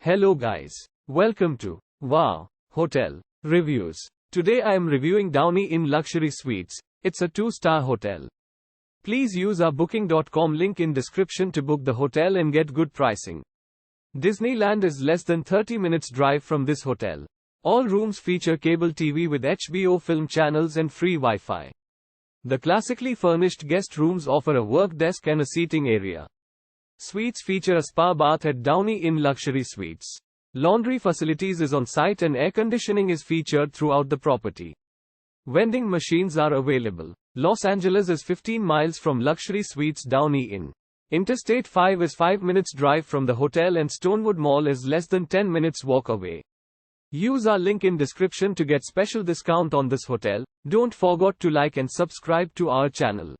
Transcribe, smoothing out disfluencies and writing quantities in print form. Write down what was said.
Hello guys. Welcome to Wow Hotel Reviews. Today I am reviewing Downey Inn Luxury Suites. It's a 2-star hotel. Please use our booking.com link in description to book the hotel and get good pricing. Disneyland is less than 30 minutes drive from this hotel. All rooms feature cable TV with HBO film channels and free Wi-Fi. The classically furnished guest rooms offer a work desk and a seating area. Suites feature a spa bath at Downey Inn Luxury Suites. Laundry facilities is on site and air conditioning is featured throughout the property. Vending machines are available. Los Angeles is 15 miles from Luxury Suites Downey Inn. Interstate 5 is 5 minutes drive from the hotel and Stonewood Mall is less than 10 minutes walk away. Use our link in description to get special discount on this hotel. Don't forget to like and subscribe to our channel.